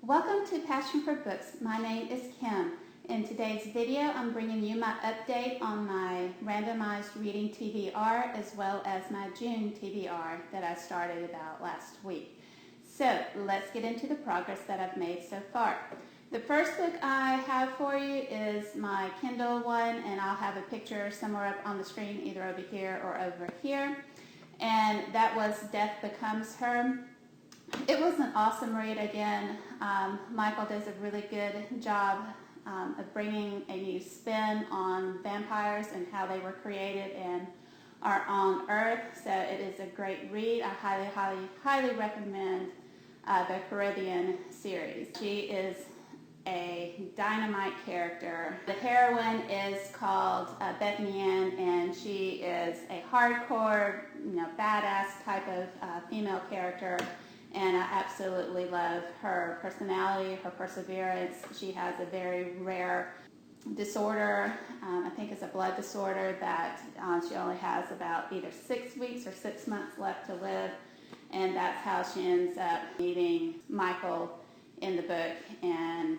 Welcome to Passion for Books. My name is Kim. In today's video, I'm bringing you my update on my randomized reading TBR as well as my June TBR that I started about last week. So let's get into the progress that I've made so far. The first book I have for you is my Kindle one, and I'll have a picture somewhere up on the screen, either over here or over here. And that was Death Becomes Her. It was an awesome read again. Michael does a really good job of bringing a new spin on vampires and how they were created and are on Earth. So it is a great read. I highly recommend the Caribbean series. She is a dynamite character. The heroine is called Bethany Ann, and she is a hardcore, badass type of female character. And I absolutely love her personality, her perseverance. She has a very rare disorder. I think it's a blood disorder that she only has about either 6 weeks or 6 months left to live. And that's how she ends up meeting Michael in the book, and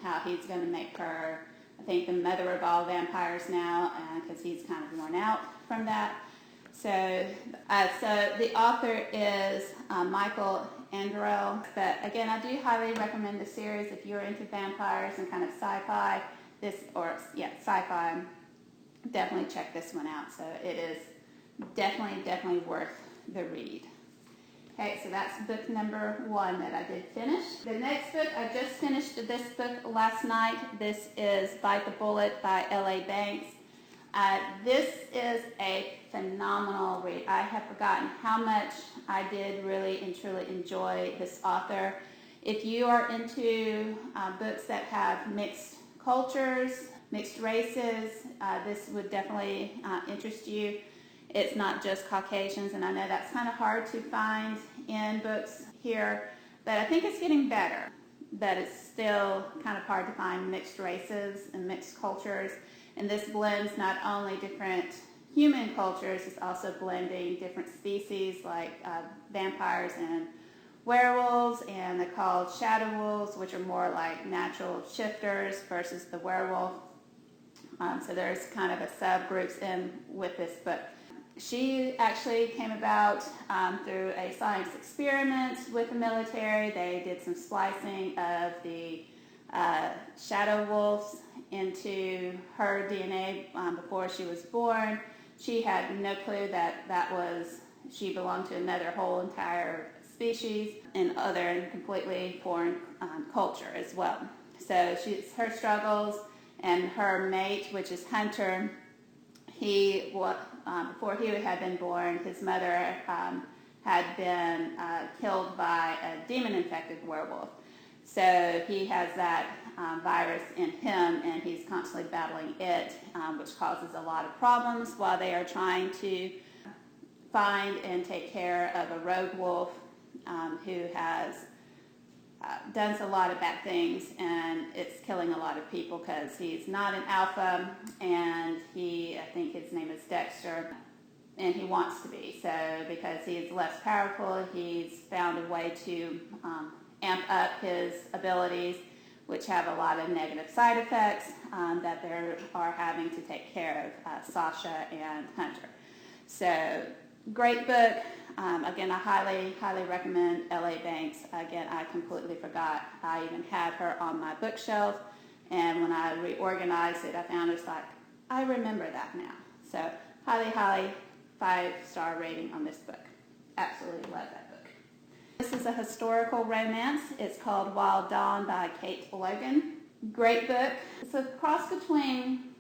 how he's going to make her, I think, the mother of all vampires now, because he's kind of worn out from that. So the author is Michael Anderell. But again, I do highly recommend the series if you're into vampires and kind of sci-fi. Sci-fi. Definitely check this one out. So it is definitely worth the read. Okay, so that's book number 1 that I did finish. The next book, I just finished this book last night. This is Bite the Bullet by L.A. Banks. This is a phenomenal read. I have forgotten how much I did really and truly enjoy this author. If you are into books that have mixed cultures, mixed races, this would definitely interest you. It's not just Caucasians, and I know that's kind of hard to find in books here, but I think it's getting better. But it's still kind of hard to find mixed races and mixed cultures. And this blends not only different human cultures, it's also blending different species like vampires and werewolves, and they're called shadow wolves, which are more like natural shifters versus the werewolf. So there's kind of a subgroups in with this book. She actually came about through a science experiment with the military. They did some splicing of the shadow wolves into her DNA before she was born. She had no clue that she belonged to another whole entire species and other completely foreign culture as well. So her struggles, and her mate, which is Hunter, before he had been born, his mother had been killed by a demon-infected werewolf. So he has that virus in him, and he's constantly battling it, which causes a lot of problems while they are trying to find and take care of a rogue wolf who has done a lot of bad things, and it's killing a lot of people because he's not an alpha, and I think his name is Dexter, and he wants to be. So because he is less powerful, he's found a way to amp up his abilities, which have a lot of negative side effects that they are having to take care of, Sasha and Hunter. So great book. Again, I highly recommend L.A. Banks. Again, I completely forgot I even had her on my bookshelf, and when I reorganized it, I found it's like, I remember that now. So highly 5-star rating on this book. Absolutely love that book. This is a historical romance. It's called Wild Dawn by Kate Logan. Great book. It's a cross between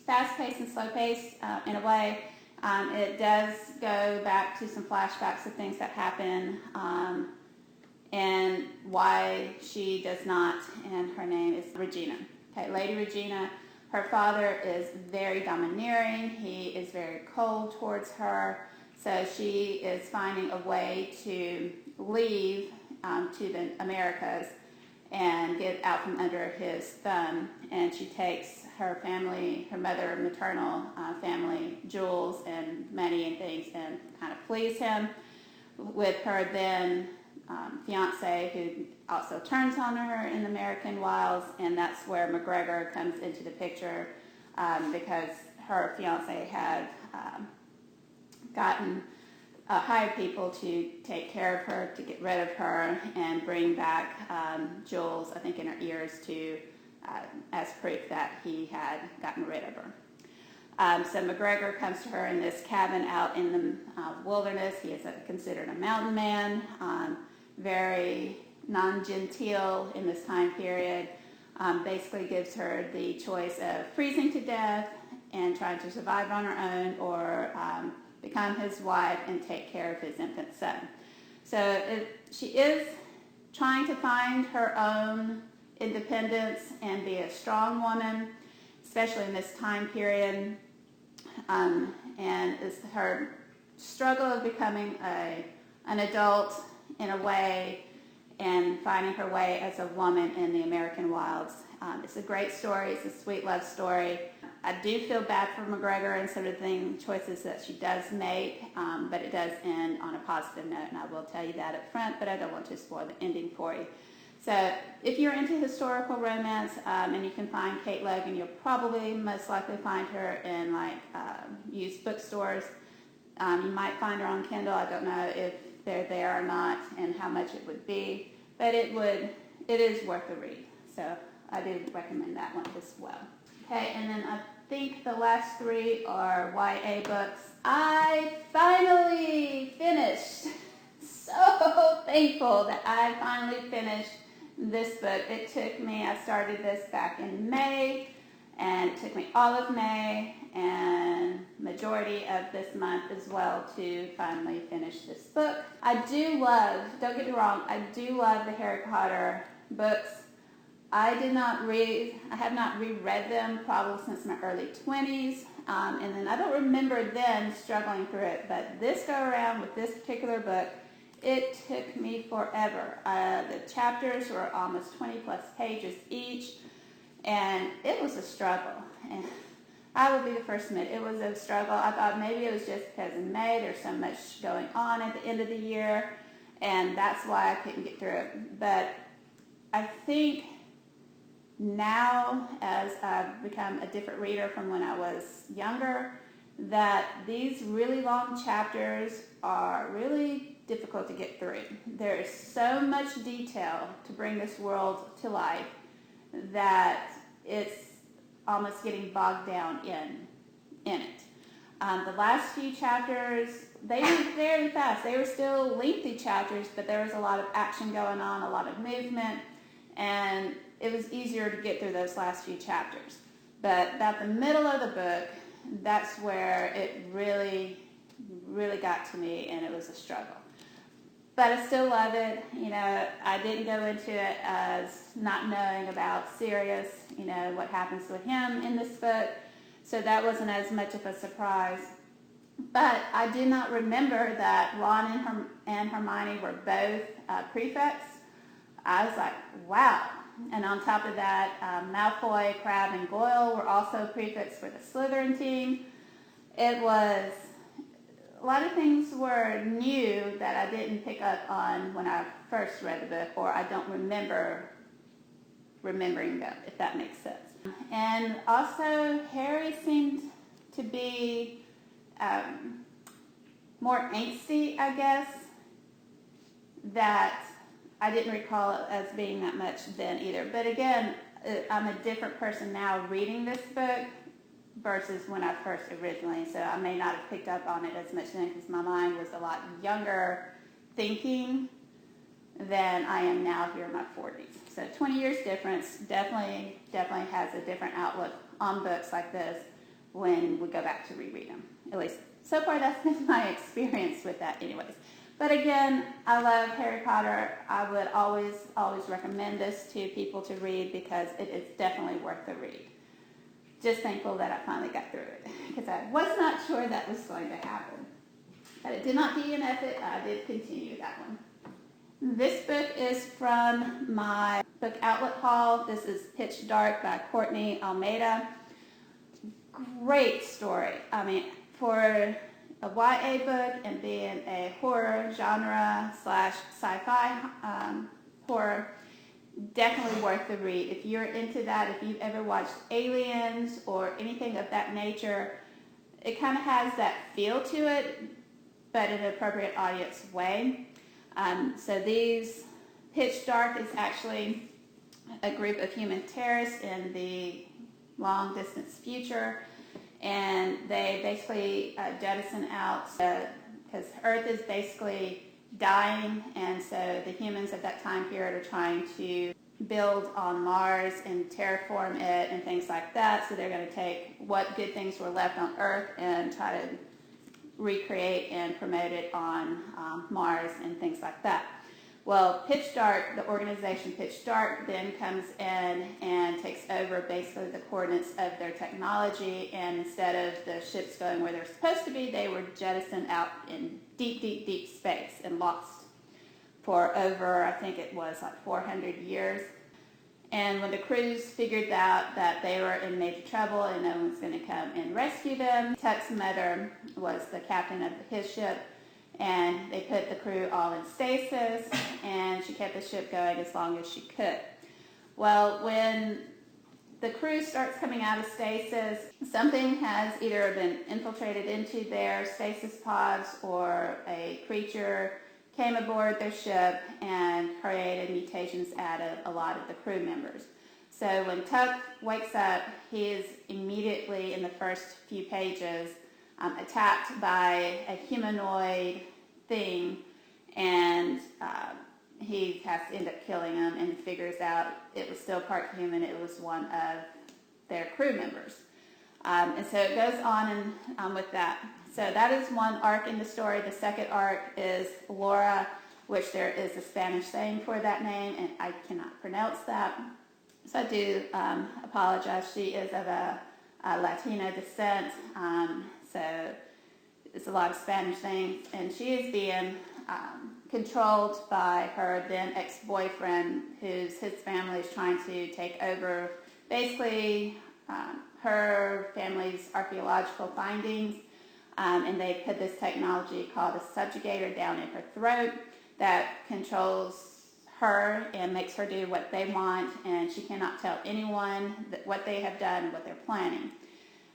fast-paced and slow-paced in a way. It does go back to some flashbacks of things that happen and why she does not, and her name is Regina. Okay, Lady Regina, her father is very domineering. He is very cold towards her. So she is finding a way to leave to the Americas and get out from under his thumb. And she takes her family, her maternal family, jewels and money and things, and kind of flees him, with her then fiance who also turns on her in the American wilds, and that's where McGregor comes into the picture because her fiance had hired people to take care of her, to get rid of her, and bring back jewels, I think, in her ears to as proof that he had gotten rid of her. So McGregor comes to her in this cabin out in the wilderness. He is considered a mountain man, very non-genteel in this time period. Basically gives her the choice of freezing to death and trying to survive on her own, or become his wife and take care of his infant son. So she is trying to find her own independence and be a strong woman, especially in this time period. And it's her struggle of becoming an adult in a way and finding her way as a woman in the American wilds. It's a great story. It's a sweet love story. I do feel bad for McGregor and some of the choices that she does make, but it does end on a positive note, and I will tell you that up front, but I don't want to spoil the ending for you. So if you're into historical romance and you can find Kate Logan, you'll probably most likely find her in used bookstores. You might find her on Kindle. I don't know if they're there or not and how much it would be, but it is worth a read. So I do recommend that one as well. Okay, and then I think the last three are YA books. I finally finished. So thankful that I finally finished this book. It took me, I started this back in May, and it took me all of May and majority of this month as well to finally finish this book. I do love, don't get me wrong, I do love the Harry Potter books. I have not reread them probably since my early 20s, and then I don't remember then struggling through it, but this go around with this particular book, it took me forever. The chapters were almost 20 plus pages each, and it was a struggle. And I will be the first to admit it was a struggle. I thought maybe it was just because in May there's so much going on at the end of the year, and that's why I couldn't get through it. But I think now, as I've become a different reader from when I was younger, that these really long chapters are really difficult to get through. There is so much detail to bring this world to life that it's almost getting bogged down in it. The last few chapters, they were very fast. They were still lengthy chapters, but there was a lot of action going on, a lot of movement, and it was easier to get through those last few chapters. But about the middle of the book, that's where it really, really got to me, and it was a struggle. But I still love it. You know, I didn't go into it as not knowing about Sirius, you know, what happens with him in this book. So that wasn't as much of a surprise. But I did not remember that Ron and Hermione were both prefects. I was like, wow. And on top of that, Malfoy, Crabbe, and Goyle were also prefects for the Slytherin team. It was, a lot of things were new that I didn't pick up on when I first read the book, or I don't remember remembering them, if that makes sense. And also, Harry seemed to be more angsty, I guess, that I didn't recall it as being that much then either. But again, I'm a different person now reading this book versus when I first originally. So I may not have picked up on it as much then because my mind was a lot younger thinking than I am now here in my 40s. So 20 years difference definitely has a different outlook on books like this when we go back to reread them. At least so far that's been my experience with that anyways. But again, I love Harry Potter. I would always recommend this to people to read because it is definitely worth the read. Just thankful that I finally got through it because I was not sure that was going to happen. But it did not DNF it. I did continue that one. This book is from my book outlet haul. This is Pitch Dark by Courtney Almeida. Great story. I mean, a YA book and being a horror genre / sci-fi horror, definitely worth the read. If you're into that, if you've ever watched Aliens or anything of that nature, it kind of has that feel to it, but in an appropriate audience way. So Pitch Dark is actually a group of human terrorists in the long distance future, and they basically jettison out because Earth is basically dying, and so the humans of that time period are trying to build on Mars and terraform it and things like that. So they're going to take what good things were left on Earth and try to recreate and promote it on Mars and things like that. Well, Pitch Dark, the organization Pitch Dark, then comes in and takes over basically the coordinates of their technology, and instead of the ships going where they're supposed to be, they were jettisoned out in deep, deep, deep space and lost for over, I think it was like 400 years. And when the crews figured out that they were in major trouble and no one was going to come and rescue them, Tuck's mother was the captain of his ship, and they put the crew all in stasis, and she kept the ship going as long as she could. Well, when the crew starts coming out of stasis, something has either been infiltrated into their stasis pods, or a creature came aboard their ship and created mutations out of a lot of the crew members. So when Tuck wakes up, he is immediately, in the first few pages, attacked by a humanoid thing, and he has to end up killing him, and figures out it was still part human, it was one of their crew members. And so it goes on and with that. So that is one arc in the story. The second arc is Laura, which there is a Spanish saying for that name, and I cannot pronounce that. So I do apologize. She is of a Latino descent, so it's a lot of Spanish things, and she is being controlled by her then ex-boyfriend, his family is trying to take over basically her family's archaeological findings, and they put this technology called a subjugator down in her throat that controls her and makes her do what they want, and she cannot tell anyone what they have done and what they're planning.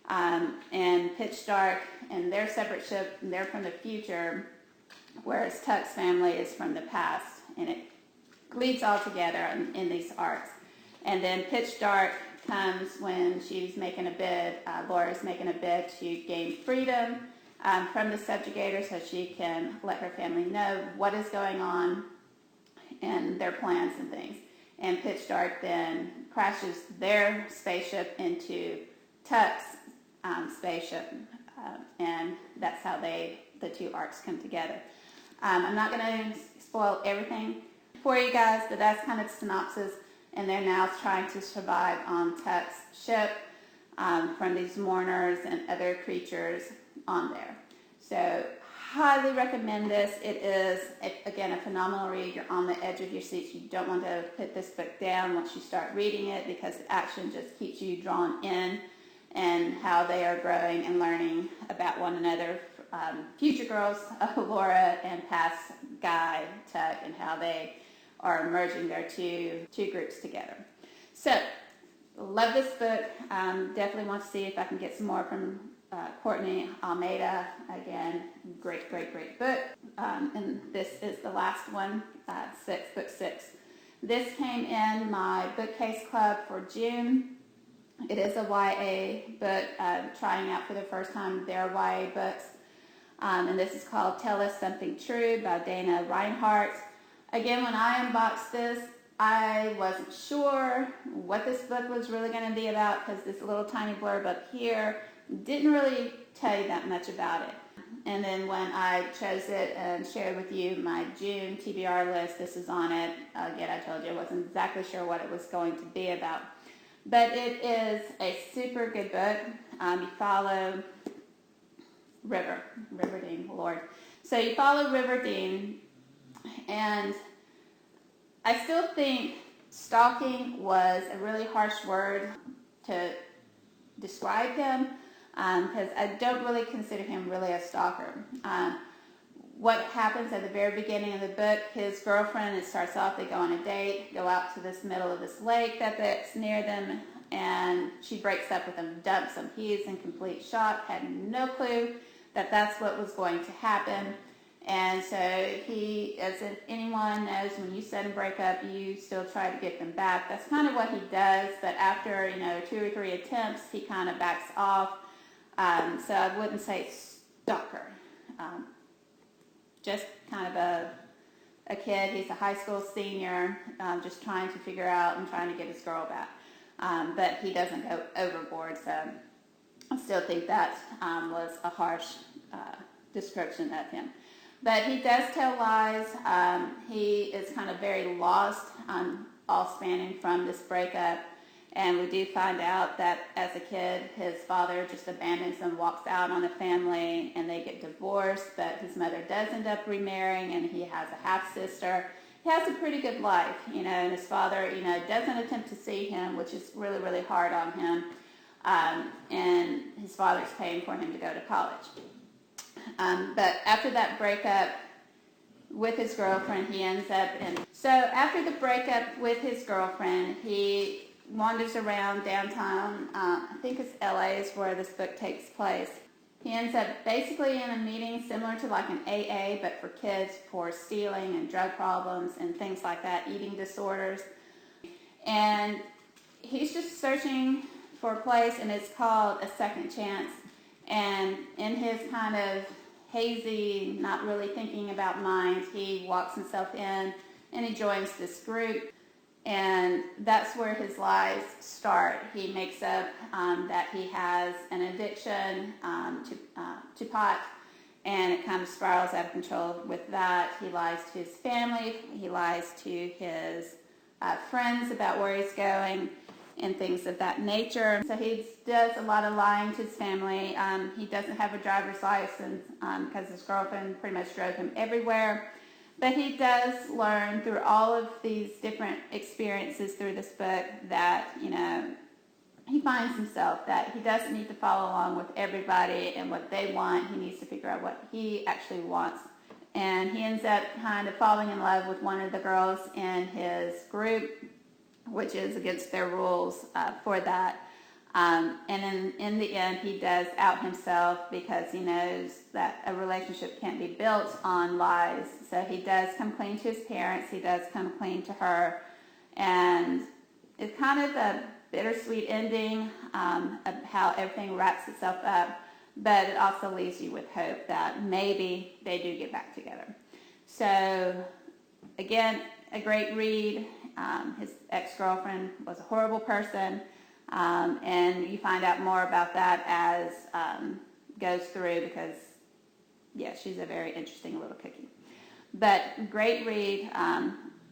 And Pitch Dark and their separate ship, and they're from the future, whereas Tuck's family is from the past, and it leads all together in these arcs. And then Pitch Dark comes when she's making a bid, Laura's making a bid to gain freedom from the subjugator, so she can let her family know what is going on and their plans and things. And Pitch Dark then crashes their spaceship into Tuck's spaceship, and that's how the two arcs come together. I'm not going to spoil everything for you guys, but that's kind of the synopsis. And they're now trying to survive on Tuck's ship from these mourners and other creatures on there. So highly recommend this. It is, again, a phenomenal read. You're on the edge of your seats. You don't want to put this book down once you start reading it, because the action just keeps you drawn in, and how they are growing and learning about one another. Future girls, Laura, and past guy, Tuck, and how they are merging their two groups together. So, love this book. Definitely want to see if I can get some more from Courtney Almeida. Again, great book. And this is the last one, book 6. This came in my bookcase club for June. It is a YA book, trying out for the first time their YA books. And this is called Tell Us Something True by Dana Reinhardt. Again, when I unboxed this, I wasn't sure what this book was really going to be about, because this little tiny blurb up here didn't really tell you that much about it. And then when I chose it and shared with you my June TBR list, this is on it. Again, I told you I wasn't exactly sure what it was going to be about. But it is a super good book. You follow Riverdine, Lord. So you follow Riverdine, and I still think stalking was a really harsh word to describe him, because I don't really consider him really a stalker. What happens at the very beginning of the book, his girlfriend, it starts off, they go on a date, go out to this middle of this lake that's near them, and she breaks up with him, dumps him. He is in complete shock, had no clue that that's what was going to happen. And so he, as anyone knows, when you set and break up, you still try to get them back. That's kind of what he does, but after 2 or 3 attempts, he kind of backs off. So I wouldn't say stalker. Just kind of a kid. He's a high school senior, just trying to figure out and trying to get his girl back. But he doesn't go overboard, so I still think that was a harsh description of him. But he does tell lies. He is kind of very lost, all spanning from this breakup. And we do find out that as a kid, his father just abandons him, walks out on the family, and they get divorced. But his mother does end up remarrying, and he has a half-sister. He has a pretty good life, and his father, doesn't attempt to see him, which is really, really hard on him. And his father's paying for him to go to college. But after that breakup with his girlfriend, he ends up in... So after the breakup with his girlfriend, he wanders around downtown. I think it's LA is where this book takes place. He ends up basically in a meeting similar to like an AA, but for kids, for stealing and drug problems and things like that, eating disorders. And he's just searching for a place, and it's called A Second Chance. And in his kind of hazy, not really thinking about mind, he walks himself in and he joins this group. And that's where his lies start. He makes up that he has an addiction to pot, and it kind of spirals out of control with that. He lies to his family. He lies to his friends about where he's going and things of that nature. So he does a lot of lying to his family. He doesn't have a driver's license because his girlfriend pretty much drove him everywhere. But he does learn through all of these different experiences through this book that, he finds himself that he doesn't need to follow along with everybody and what they want. He needs to figure out what he actually wants. And he ends up kind of falling in love with one of the girls in his group, which is against their rules for that. And in the end, he does out himself because he knows that a relationship can't be built on lies. So he does come clean to his parents. He does come clean to her. And it's kind of a bittersweet ending of how everything wraps itself up. But it also leaves you with hope that maybe they do get back together. So, again, a great read. His ex-girlfriend was a horrible person. And you find out more about that as goes through because, yeah, she's a very interesting little cookie. But great read.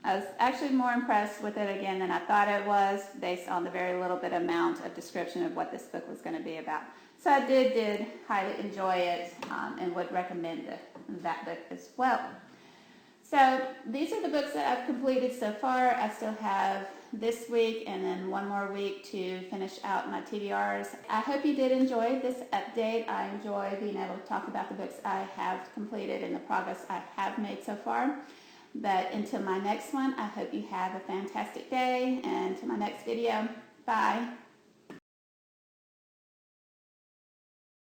I was actually more impressed with it again than I thought it was based on the very little bit amount of description of what this book was going to be about. So I did highly enjoy it and would recommend that book as well. So these are the books that I've completed so far. I still have this week and then one more week to finish out my TBRs. I hope you did enjoy this update. I enjoy being able to talk about the books I have completed and the progress I have made so far. But until my next one, I hope you have a fantastic day, and to my next video, bye.